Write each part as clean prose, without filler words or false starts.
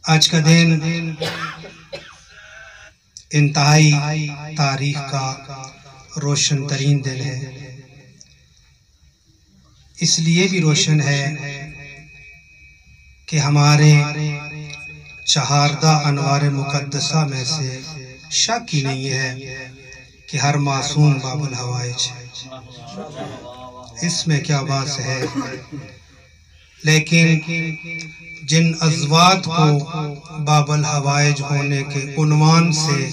آج کا دن انتہائی تاریخ کا روشن ترین دن ہے. اس لیے بھی روشن ہے کہ ہمارے چہاردہ انوار مقدسہ میں سے شک ہی نہیں ہے کہ ہر معصوم باب الحوائج ہے. اس میں کیا بات ہے. لیکن جن ازواج کو باب الحوائج ہونے کے عنوان سے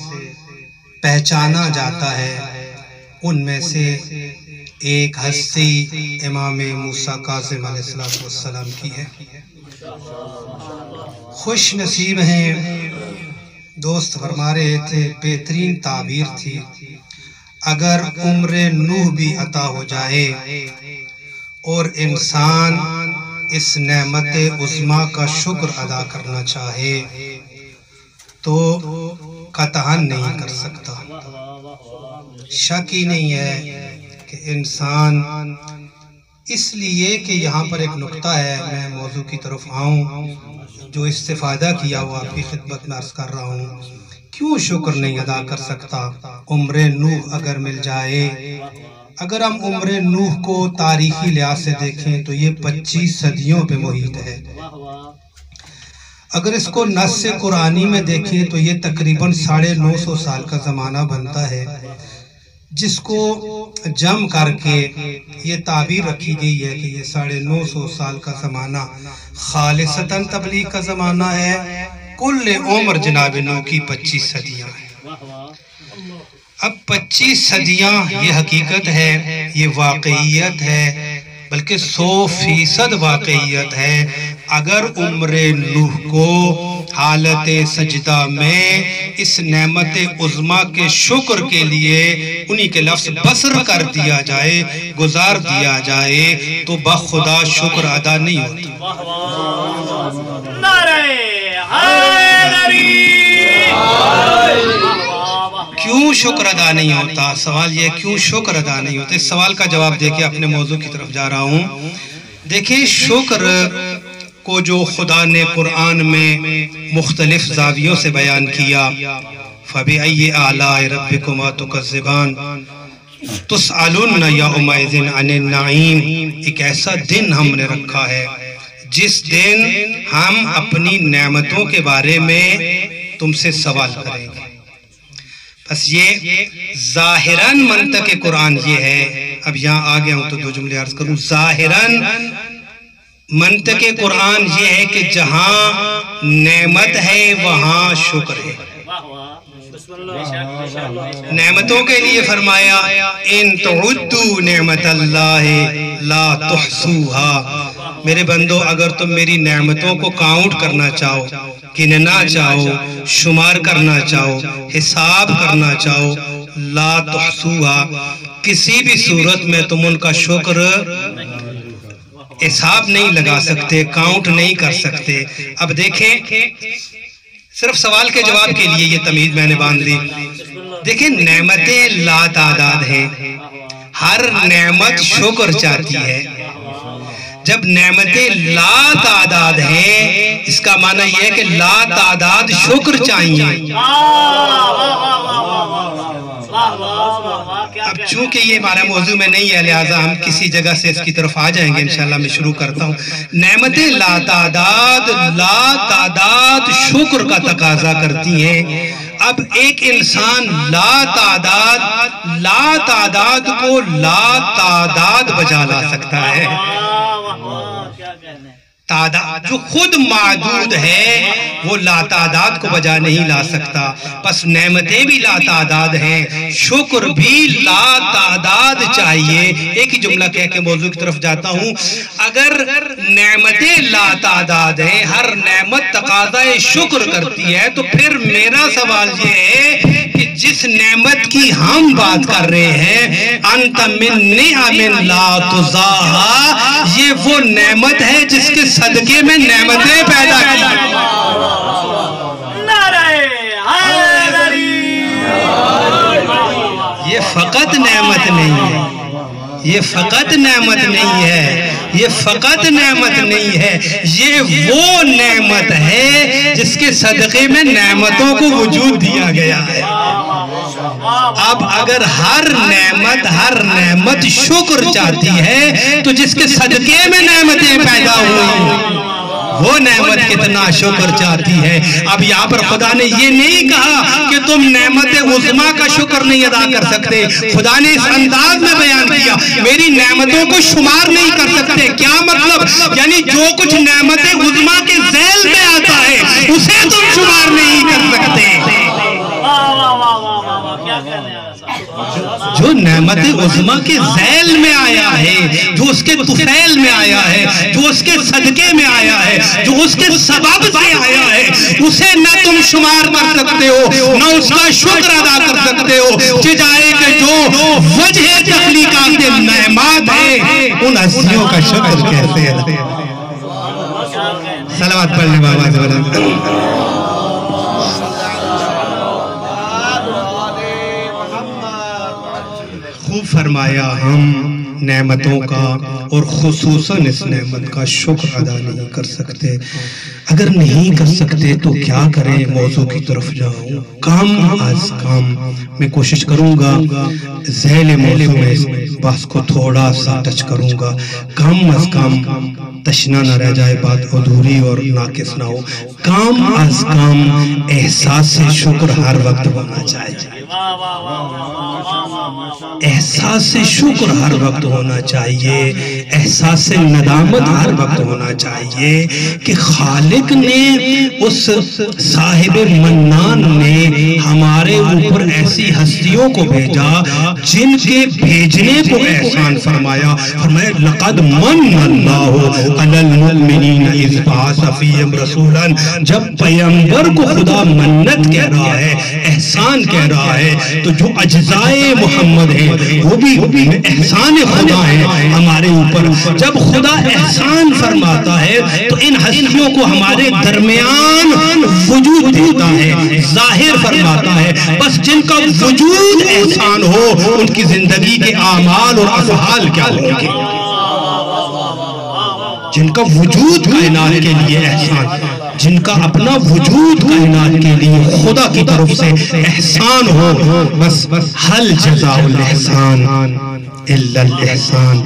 پہچانا جاتا ہے ان میں سے ایک ہستی امام موسیٰ کاظم علیہ السلام کی ہے. خوش نصیب ہیں دوست فرما رہے تھے، بہترین تعبیر تھی. اگر عمر نوح بھی عطا ہو جائے اور انسان اس نعمت عظمیٰ کا شکر ادا کرنا چاہے تو قطعاً نہیں کر سکتا. شک ہی نہیں ہے کہ انسان، اس لیے کہ یہاں پر ایک نقطہ ہے، میں موضوع کی طرف آؤں جو استفادہ کیا ہوا آپ کی خدمت میں عرض کر رہا ہوں. کیوں شکر نہیں ادا کر سکتا؟ عمر نوح اگر مل جائے، اگر ہم عمر نوح کو تاریخی لحاظ سے دیکھیں تو یہ 25 صدیوں پہ محیط ہے. اگر اس کو نص قرآنی میں دیکھیں تو یہ تقریباً 950 سال کا زمانہ بنتا ہے، جس کو جمع کر کے یہ تعبیر رکھی گئی ہے کہ یہ 950 سال کا زمانہ خالصتاً تبلیغ کا زمانہ ہے. کل عمر جناب نوح کی 25 صدیاں ہیں. اب 25 صدیاں یہ حقیقت ہے، یہ واقعیت ہے، بلکہ 100% واقعیت ہے. اگر عمر نوح کو حالت سجدہ میں اس نعمت عظمیٰ کے شکر کے لیے انہی کے لفظ بسر کر دیا جائے، گزار دیا جائے تو بخدا شکر ادا نہیں ہوتا. کیوں شکر ادا نہیں ہوتا؟ سوال یہ کیوں شکر ادا نہیں ہوتا. اس سوال کا جواب دے کے اپنے موضوع کی طرف جا رہا ہوں. دیکھیں، شکر کو جو خدا نے قرآن میں مختلف زاویوں سے بیان کیا، فَبِأَيِّ آلَاءِ رَبِّكُمَا تُكَذِّبَانِ تُسْأَلُنَّ يَوْمَئِذٍ عَنِ النَّعِيمِ. ایک ایسا دن ہم نے رکھا ہے جس دن ہم اپنی نعمتوں کے بارے میں تم سے سوال کریں گے. بس یہ ظاہراً منطق قرآن یہ ہے. اب یہاں آ گیا ہوں تو 2 جملے عرض کروں. ظاہراً منطق قرآن یہ ہے کہ جہاں نعمت ہے وہاں شکر ہے. نعمتوں کے لیے فرمایا ان تعدوا نعمت اللہ لا تحصوها. میرے بندو، اگر تم میری نعمتوں کو کاؤنٹ کرنا چاہو، گننا چاہو، شمار کرنا چاہو، حساب کرنا چاہو، لا تحصوها، کسی بھی صورت میں تم ان کا شکر حساب نہیں لگا سکتے، کاؤنٹ نہیں کر سکتے. اب دیکھیں، صرف سوال کے جواب کے لیے یہ تمہید میں نے باندھ دی. دیکھیں، نعمتیں لا تعداد ہیں. ہر نعمت شکر چاہتی ہے. جب نعمتیں لا تعداد ہیں، اس کا معنی یہ ہے کہ لا تعداد شکر چاہیے. اب چونکہ یہ ہمارا موضوع میں نہیں ہے، لہٰذا ہم کسی جگہ سے اس کی طرف آ جائیں گے. انشاءاللہ میں شروع کرتا ہوں. نعمتیں لا تعداد شکر کا تقاضا کرتی ہیں. اب ایک انسان لا تعداد کو لا تعداد بجا لا سکتا ہے. تعداد جو خود معدود ہے وہ لا تعداد کو بجا نہیں لا سکتا. پس نعمتیں بھی لا تعداد ہیں، شکر بھی لا تعداد چاہیے. ایک ہی جملہ کہہ کے موضوع کی طرف جاتا ہوں. اگر نعمتیں لا تعداد ہیں، ہر نعمت تقاضائے شکر کرتی ہے، تو پھر میرا سوال یہ ہے کہ جس نعمت کی ہم بات کر رہے ہیں، انت من نعم لا تزاحا، یہ وہ نعمت ہے جس کے صدقے میں نعمتیں پیدا کی. یہ فقط نعمت نہیں ہے، یہ فقط نعمت نہیں ہے، یہ فقط نعمت نہیں ہے، یہ وہ نعمت ہے جس کے صدقے میں نعمتوں کو وجود دیا گیا ہے۔ اب اگر ہر نعمت شکر چاہتی ہے تو جس کے صدقے میں نعمتیں پیدا ہوئی وہ نعمت کتنا شکر چاہتی ہے۔ اب یہاں پر خدا نے یہ نہیں کہا کہ تم نعمت عظمیٰ کا شکر نہیں ادا کر سکتے، خدا نے اس انداز میں بیان کیا میری نعمتوں کو شمار نہیں کر سکتے۔ کیا مطلب؟ یعنی جو کچھ نعمت عظمیٰ کے ذیل میں آتا ہے اسے تم شمار نہیں کر سکتے۔ جو نعمت عظمیٰ کے ذیل میں آیا ہے، جو اس کے طفیل میں آیا ہے، جو اس کے صدقے میں آیا ہے، جو اس کے سبب سے آیا ہے، اسے نہ تم شمار کر سکتے ہو، نہ اس کا شکر ادا کر سکتے ہو، جائے کہ جو وجہ تخلیقات نعمات ہیں ان ہستیوں کا شکر کہتے ہیں۔ صلوات پڑھنے بابا زبردست۔ خوب فرمایا ہم نعمتوں کا اور خصوصاً اس نعمت کا شکر ادا نہیں کر سکتے۔ اگر نہیں کر سکتے تو کیا کریں؟ موضوع کی طرف جاؤں، کام از کام میں کوشش کروں گا ذیل موضوع میں اس بحث کو تھوڑا سا ٹچ کروں گا۔ کام از کام تشنا نہ رہ جائے، بات ادھوری اور ناقص نہ ہو۔ کام از کام احساس شکر ہر وقت ہونا چاہیے، احساس شکر ہر وقت ہونا چاہیے، احساس ندامت ہر وقت ہونا چاہیے کہ خالق نے، اس صاحب منان نے ہمارے اوپر ایسی ہستیوں کو بھیجا جن کے بھیجنے کو احسان فرمایا۔ فرمایا لقد من اللہ علی المؤمنین اذ بعث فیہم رسولا۔ جب پیغمبر کو خدا منت کہہ رہا ہے، احسان کہہ رہا ہے، تو جو اجزائے محمد ہیں وہ بھی احسان خدا ہے ہمارے اوپر۔ جب خدا احسان فرماتا ہے تو ان ہستیوں کو ہمارے درمیان وجود دیتا ہے، ظاہر فرماتا ہے۔ بس جن کا وجود احسان ہو ان کی زندگی کے اعمال اور افعال کیا ہوں گے؟ جن کا وجود کائنات کے لیے احسان، جن کا اپنا وجود کائنات کے لیے خدا کی طرف سے احسان ہو، بس حل جزاء الاحسان الا الاحسان۔